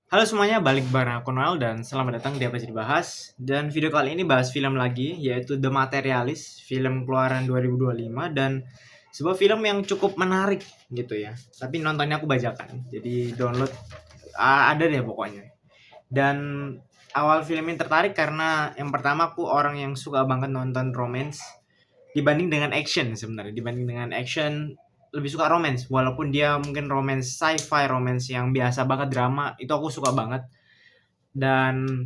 Halo semuanya, balik bareng aku Noel dan selamat datang di Apa Jadi Bahas. Dan video kali ini bahas film lagi, yaitu The Materialist, film keluaran 2025 dan sebuah film yang cukup menarik gitu ya. Tapi nontonnya aku bajakan, jadi download ada deh pokoknya. Dan awal film ini tertarik karena yang pertama aku orang yang suka banget nonton romance dibanding dengan action sebenarnya. Dibanding dengan action lebih suka romance walaupun dia mungkin romance sci-fi, romance yang biasa banget drama, itu aku suka banget. Dan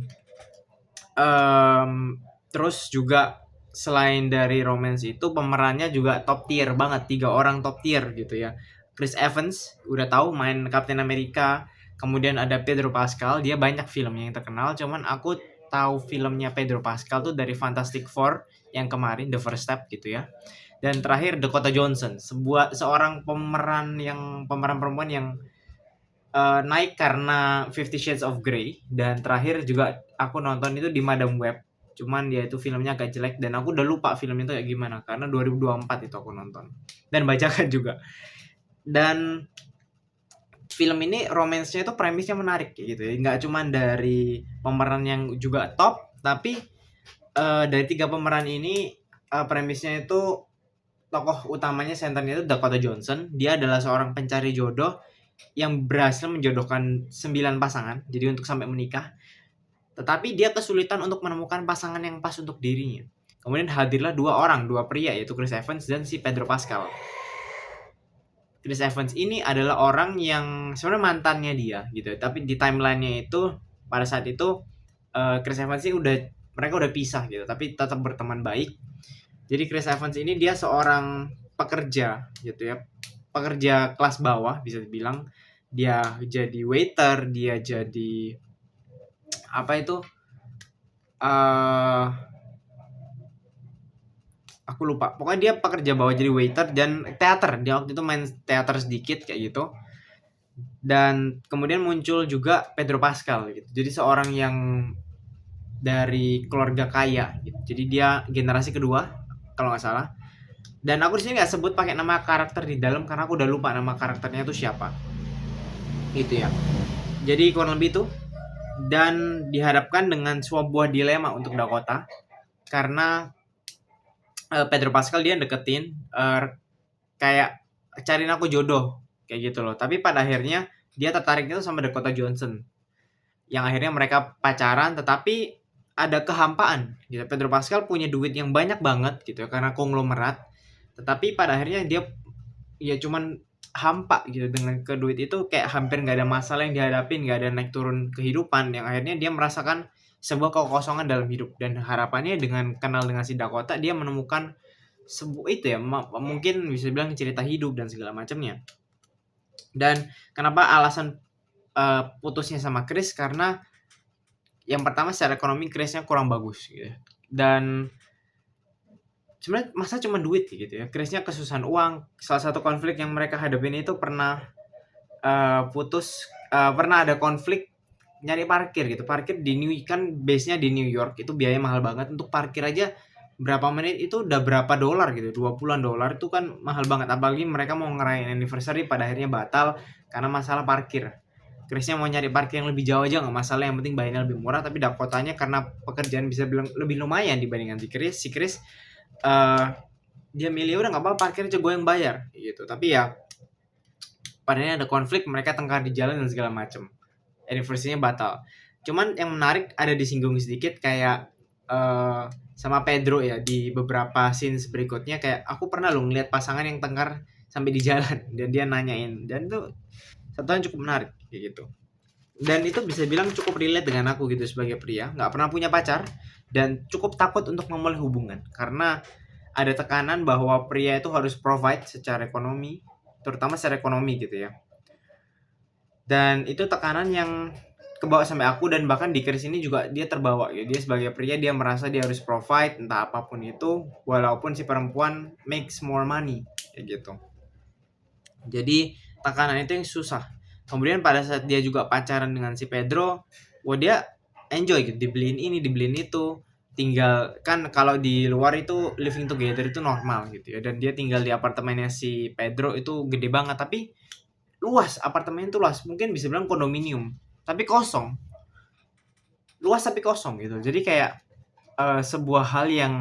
terus juga selain dari romance itu pemerannya juga top tier banget, 3 orang top tier gitu ya. Chris Evans udah tahu main Captain America, kemudian ada Pedro Pascal, dia banyak filmnya yang terkenal, cuman aku tahu filmnya Pedro Pascal tuh dari Fantastic Four yang kemarin The First Step gitu ya. Dan terakhir Dakota Johnson, seorang pemeran perempuan yang naik karena Fifty Shades of Grey, dan terakhir juga aku nonton itu di Madam Web. Cuman dia itu filmnya agak jelek dan aku udah lupa film itu kayak gimana karena 2024 itu aku nonton. Dan bacakan juga. Dan film ini romansnya itu premisnya menarik kayak gitu ya. Nggak cuman dari pemeran yang juga top, tapi dari 3 pemeran ini premisnya itu tokoh utamanya senternya itu Dakota Johnson. Dia adalah seorang pencari jodoh yang berhasil menjodohkan 9 pasangan, jadi untuk sampai menikah. Tetapi dia kesulitan untuk menemukan pasangan yang pas untuk dirinya. Kemudian hadirlah dua pria, yaitu Chris Evans dan si Pedro Pascal. Chris Evans ini adalah orang yang sebenarnya mantannya dia gitu, tapi di timelinenya itu pada saat itu Chris Evans ini mereka udah pisah gitu, tapi tetap berteman baik. Jadi Chris Evans ini dia seorang pekerja gitu ya, pekerja kelas bawah bisa dibilang. Dia jadi waiter, dia jadi apa itu, uh, aku lupa, pokoknya dia pekerja bawah jadi waiter dan teater, dia waktu itu main teater sedikit kayak gitu. Dan kemudian muncul juga Pedro Pascal gitu, jadi seorang yang dari keluarga kaya gitu. Jadi dia generasi kedua kalau nggak salah. Dan aku di sini nggak sebut pakai nama karakter di dalam karena aku udah lupa nama karakternya itu siapa gitu ya. Jadi kurang lebih itu, dan dihadapkan dengan sebuah dilema untuk Dakota karena Pedro Pascal dia deketin kayak cariin aku jodoh kayak gitu loh, tapi pada akhirnya dia tertariknya tuh sama Dakota Johnson yang akhirnya mereka pacaran, tetapi ada kehampaan gitu. Pedro Pascal punya duit yang banyak banget gitu ya, karena konglomerat, tetapi pada akhirnya dia ya cuman hampa gitu dengan ke duit itu, kayak hampir nggak ada masalah yang dihadapin, nggak ada naik turun kehidupan, yang akhirnya dia merasakan sebuah kekosongan dalam hidup. Dan harapannya dengan kenal dengan si Dakota, dia menemukan sebuah itu ya, mungkin bisa bilang cerita hidup dan segala macamnya. Dan kenapa alasan putusnya sama Chris, karena yang pertama secara ekonomi Chrisnya kurang bagus gitu. Dan sebenarnya masa cuma duit gitu ya, Chrisnya kesusahan uang. Salah satu konflik yang mereka hadapin itu pernah pernah ada konflik nyari parkir gitu. Parkir di kan base-nya di New York, itu biaya mahal banget. Untuk parkir aja berapa menit itu udah berapa dolar gitu, 20-an dolar, itu kan mahal banget. Apalagi mereka mau ngerayain anniversary, pada akhirnya batal karena masalah parkir. Chrisnya mau nyari parkir yang lebih jauh aja nggak masalah, yang penting bayarnya lebih murah. Tapi Dakotanya karena pekerjaan bisa bilang lebih lumayan dibandingkan si Chris, dia milih udah nggak apa-apa, parkir aja gue yang bayar gitu. Tapi ya padahal ada konflik, mereka tengkar di jalan dan segala macem, anniversary-nya batal. Cuman yang menarik ada disinggung sedikit kayak sama Pedro ya di beberapa scenes berikutnya, kayak aku pernah loh ngeliat pasangan yang tengkar sampai di jalan dan dia nanyain, dan itu satu yang cukup menarik kayak gitu. Dan itu bisa bilang cukup relate dengan aku gitu, sebagai pria nggak pernah punya pacar dan cukup takut untuk memulai hubungan karena ada tekanan bahwa pria itu harus provide secara ekonomi, terutama secara ekonomi gitu ya. Dan itu tekanan yang kebawa sampai aku, dan bahkan di Chris ini juga dia terbawa ya. Dia sebagai pria dia merasa dia harus provide entah apapun itu, walaupun si perempuan makes more money kayak gitu. Jadi tekanan itu yang susah. Kemudian pada saat dia juga pacaran dengan si Pedro, wah dia enjoy gitu, dibeliin ini, dibeliin itu. Tinggal kan kalau di luar itu living together itu normal gitu ya, dan dia tinggal di apartemennya si Pedro itu gede banget, tapi luas, apartemen itu luas, mungkin bisa bilang kondominium. tapi kosong, luas tapi kosong gitu. Jadi kayak sebuah hal yang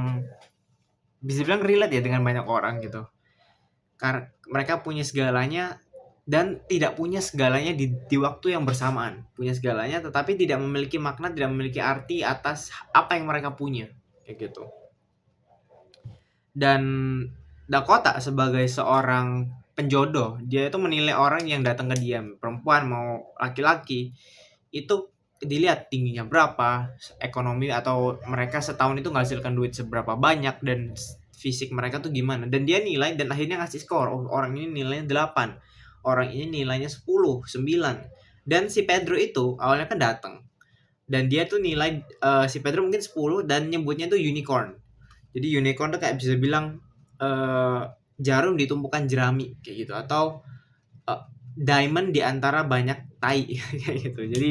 bisa bilang relate ya dengan banyak orang gitu. Karena mereka punya segalanya dan tidak punya segalanya di waktu yang bersamaan. Punya segalanya tetapi tidak memiliki makna, tidak memiliki arti atas apa yang mereka punya. Kayak gitu. Dan Dakota sebagai seorang penjodoh, dia itu menilai orang yang datang ke dia, perempuan mau laki-laki, itu dilihat tingginya berapa, ekonomi atau mereka setahun itu menghasilkan duit seberapa banyak dan fisik mereka tuh gimana. Dan dia nilai dan akhirnya ngasih skor. Oh, orang ini nilainya 8. Orang ini nilainya 10, 9. Dan si Pedro itu awalnya kan datang. Dan dia tuh nilai si Pedro mungkin 10 dan nyebutnya tuh unicorn. Jadi unicorn tuh kayak bisa bilang jarum ditumpukan jerami kayak gitu, atau diamond di antara banyak tai kayak gitu. Jadi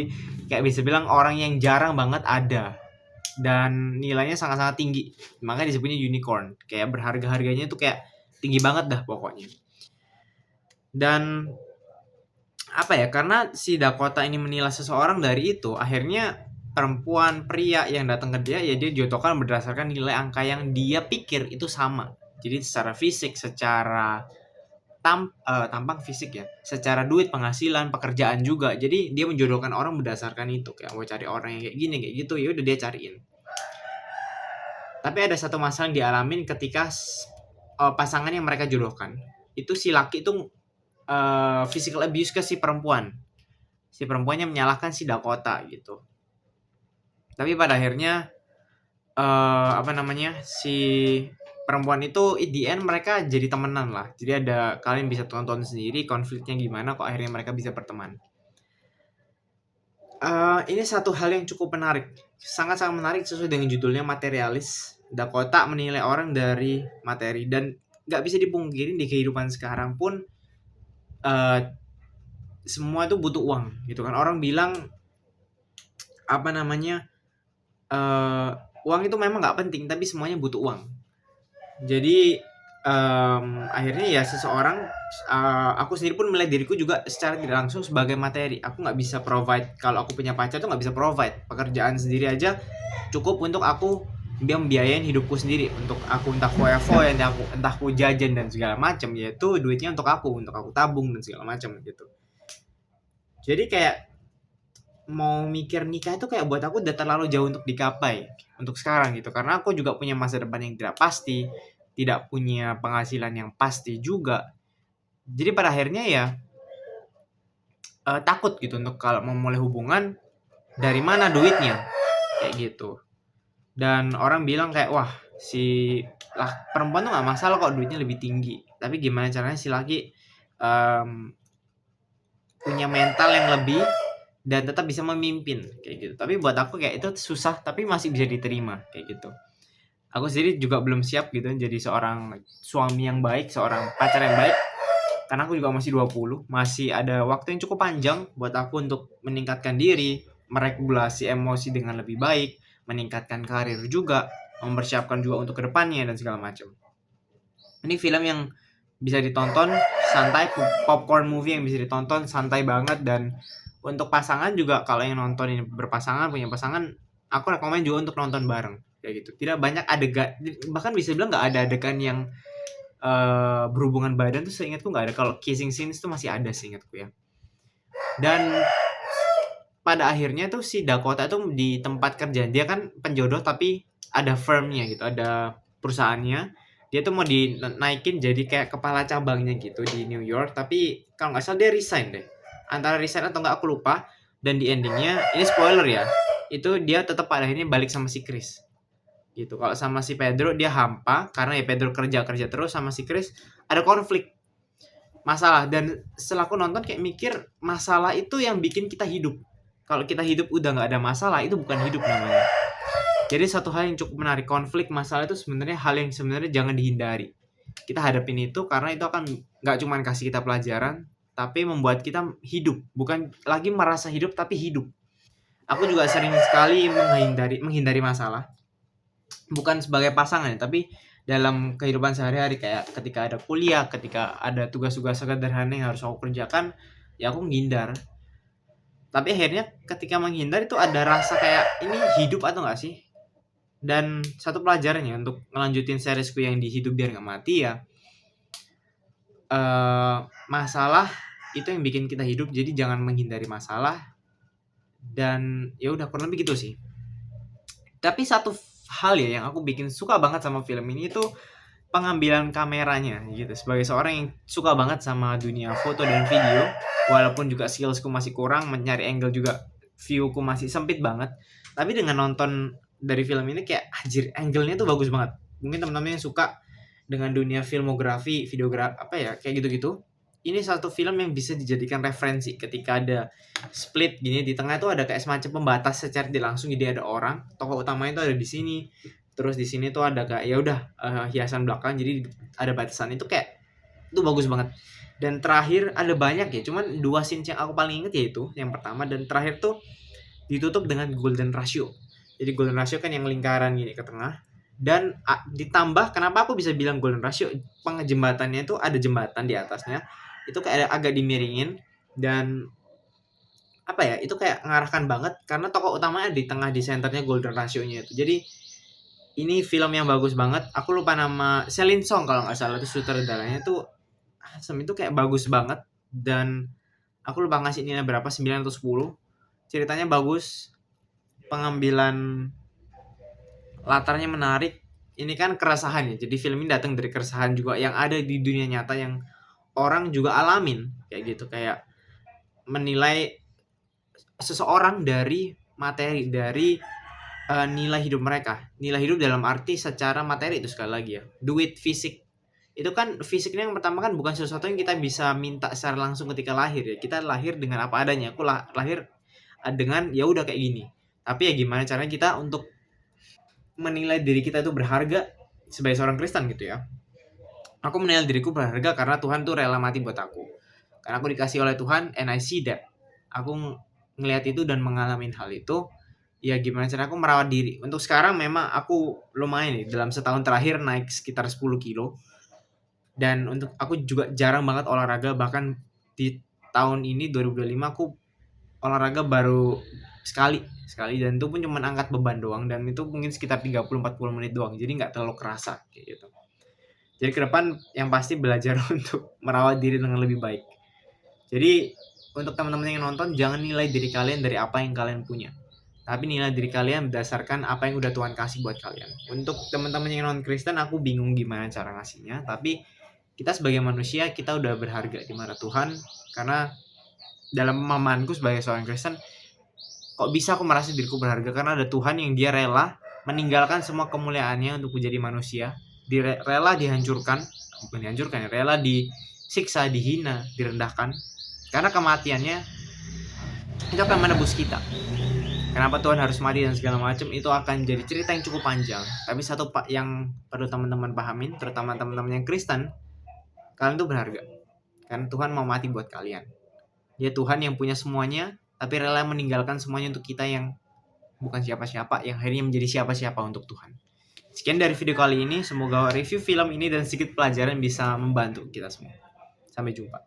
kayak bisa bilang orang yang jarang banget ada dan nilainya sangat-sangat tinggi. Makanya disebutnya unicorn. Kayak berharga-harganya tuh kayak tinggi banget dah pokoknya. Dan apa ya, karena si Dakota ini menilai seseorang dari itu, akhirnya perempuan, pria yang datang ke dia ya dia jodohkan berdasarkan nilai angka yang dia pikir itu sama. Jadi secara fisik, secara tampang fisik ya, secara duit, penghasilan, pekerjaan juga. Jadi dia menjodohkan orang berdasarkan itu. Kayak mau cari orang yang kayak gini, kayak gitu, ya udah dia cariin. Tapi ada satu masalah yang dialamin ketika pasangan yang mereka jodohkan. Itu si laki itu physical abuse ke si perempuan. Si perempuannya menyalahkan si Dakota gitu. Tapi pada akhirnya si perempuan itu in the end mereka jadi temenan lah. Jadi ada, kalian bisa tonton sendiri konfliknya gimana kok akhirnya mereka bisa berteman. Ini satu hal yang cukup menarik, sangat-sangat menarik sesuai dengan judulnya, materialis. Dakota menilai orang dari materi, dan nggak bisa dipungkiri di kehidupan sekarang pun semua itu butuh uang gitu kan. Orang bilang uang itu memang nggak penting, tapi semuanya butuh uang. Jadi akhirnya ya seseorang, aku sendiri pun melihat diriku juga secara tidak langsung sebagai materi. Aku nggak bisa provide, kalau aku punya pacar tuh nggak bisa provide. Pekerjaan sendiri aja cukup untuk aku dia membiayain hidupku sendiri, untuk aku entah foya-foya, entah aku jajan dan segala macam, yaitu duitnya untuk aku tabung dan segala macam gitu. Jadi kayak mau mikir nikah itu kayak buat aku udah terlalu jauh untuk digapai untuk sekarang gitu, karena aku juga punya masa depan yang tidak pasti, tidak punya penghasilan yang pasti juga. Jadi pada akhirnya ya takut gitu untuk kalau memulai hubungan, dari mana duitnya kayak gitu. Dan orang bilang kayak wah si perempuan tuh nggak masalah kok duitnya lebih tinggi, tapi gimana caranya si laki punya mental yang lebih dan tetap bisa memimpin kayak gitu. Tapi buat aku kayak itu susah tapi masih bisa diterima kayak gitu. Aku sendiri juga belum siap gitu jadi seorang suami yang baik, seorang pacar yang baik, karena aku juga masih 20, masih ada waktu yang cukup panjang buat aku untuk meningkatkan diri, meregulasi emosi dengan lebih baik, meningkatkan karir juga, mempersiapkan juga untuk kedepannya dan segala macam. Ini film yang bisa ditonton santai, popcorn movie yang bisa ditonton santai banget. Dan untuk pasangan juga, kalau yang nonton ini berpasangan, punya pasangan, aku rekomen juga untuk nonton bareng kayak gitu. Tidak banyak adegan, bahkan bisa bilang nggak ada adegan yang berhubungan badan tuh, seingatku nggak ada. Kalau kissing scenes tuh masih ada seingatku ya. Dan pada akhirnya tuh si Dakota tuh di tempat kerja dia kan penjodoh, tapi ada firmnya gitu, ada perusahaannya. Dia tuh mau dinaikin jadi kayak kepala cabangnya gitu di New York, tapi kalau nggak salah dia resign deh, antara resign atau nggak aku lupa. Dan di endingnya, ini spoiler ya, itu dia tetap pada akhirnya balik sama si Chris gitu. Kalau sama si Pedro dia hampa, karena ya Pedro kerja terus, sama si Chris ada konflik masalah. Dan setelah aku nonton kayak mikir, masalah itu yang bikin kita hidup. Kalau kita hidup udah nggak ada masalah, itu bukan hidup namanya. Jadi satu hal yang cukup menarik, konflik, masalah itu sebenarnya hal yang sebenarnya jangan dihindari. Kita hadapin itu karena itu akan nggak cuma kasih kita pelajaran, tapi membuat kita hidup. Bukan lagi merasa hidup, tapi hidup. Aku juga sering sekali menghindari masalah. Bukan sebagai pasangan, tapi dalam kehidupan sehari-hari, kayak ketika ada kuliah, ketika ada tugas-tugas sederhana yang harus aku kerjakan, ya aku menghindar. Tapi akhirnya ketika menghindar itu ada rasa kayak ini hidup atau enggak sih? Dan satu pelajarannya untuk ngelanjutin seriesku yang di Hidup Biar Nggak Mati ya, masalah itu yang bikin kita hidup, jadi jangan menghindari masalah. Dan ya udah kurang lebih gitu sih. Tapi satu hal ya yang aku bikin suka banget sama film ini itu pengambilan kameranya gitu. Sebagai seorang yang suka banget sama dunia foto dan video, walaupun juga skillsku masih kurang, mencari angle juga viewku masih sempit banget. Tapi dengan nonton dari film ini kayak anjir angle-nya tuh bagus banget. Mungkin teman-teman yang suka dengan dunia filmografi, videografi apa ya kayak gitu-gitu. Ini satu film yang bisa dijadikan referensi ketika ada split gini di tengah itu ada kayak semacam pembatas secara tidak langsung, jadi ada orang tokoh utamanya itu ada di sini, terus di sini tuh ada kayak ya udah hiasan belakang, jadi ada batasan itu kayak itu bagus banget. Dan terakhir ada banyak ya, cuman dua scene yang aku paling inget yaitu yang pertama dan terakhir tuh ditutup dengan golden ratio. Jadi golden ratio kan yang lingkaran gini ke tengah, dan ditambah kenapa aku bisa bilang golden ratio, jembatannya itu ada jembatan di atasnya itu kayak agak dimiringin, dan apa ya itu kayak mengarahkan banget karena tokoh utamanya di tengah, di senternya golden ratio-nya itu. Jadi ini film yang bagus banget. Aku lupa nama, Celine Song kalau nggak salah itu sutradaranya tuh. Asem itu kayak bagus banget, dan aku lupa ngasih nilai berapa, 9 atau 10. Ceritanya bagus, pengambilan latarnya menarik. Ini kan keresahan ya. Jadi film ini datang dari keresahan juga yang ada di dunia nyata yang orang juga alamin kayak gitu, kayak menilai seseorang dari materi, dari nilai hidup mereka. Nilai hidup dalam arti secara materi itu sekali lagi ya. Duit, fisik. Itu kan fisiknya yang pertama kan bukan sesuatu yang kita bisa minta secara langsung ketika lahir ya. Kita lahir dengan apa adanya. Aku lahir dengan ya udah kayak gini. Tapi ya gimana caranya kita untuk menilai diri kita itu berharga sebagai seorang Kristen gitu ya. Aku menilai diriku berharga karena Tuhan tuh rela mati buat aku. Karena aku dikasih oleh Tuhan and I see that. Aku ngelihat itu dan mengalami hal itu. Ya gimana cara aku merawat diri. Untuk sekarang memang aku lumayan nih dalam setahun terakhir naik sekitar 10 kilo. Dan untuk aku juga jarang banget olahraga, bahkan di tahun ini 2025 aku olahraga baru sekali dan itu pun cuma angkat beban doang, dan itu mungkin sekitar 30-40 menit doang. Jadi nggak terlalu kerasa kayak gitu. Jadi ke depan yang pasti belajar untuk merawat diri dengan lebih baik. Jadi untuk teman-teman yang nonton, jangan nilai diri kalian dari apa yang kalian punya, tapi nilai diri kalian berdasarkan apa yang udah Tuhan kasih buat kalian. Untuk teman-teman yang non Kristen, aku bingung gimana cara ngasihnya, tapi kita sebagai manusia kita udah berharga di mata Tuhan. Karena dalam pemahamanku sebagai seorang Kristen, kok bisa aku merasa diriku berharga karena ada Tuhan yang dia rela meninggalkan semua kemuliaannya untuk menjadi manusia, rela dihancurkan, bukan dihancurkan, rela disiksa, dihina, direndahkan, karena kematiannya itu akan menebus kita. Kenapa Tuhan harus mati dan segala macam itu akan jadi cerita yang cukup panjang. Tapi satu pak yang perlu teman-teman pahamin, terutama teman-teman yang Kristen, kalian tuh berharga. Karena Tuhan mau mati buat kalian. Dia Tuhan yang punya semuanya, tapi rela meninggalkan semuanya untuk kita yang bukan siapa-siapa, yang akhirnya menjadi siapa-siapa untuk Tuhan. Sekian dari video kali ini. Semoga review film ini dan sedikit pelajaran bisa membantu kita semua. Sampai jumpa.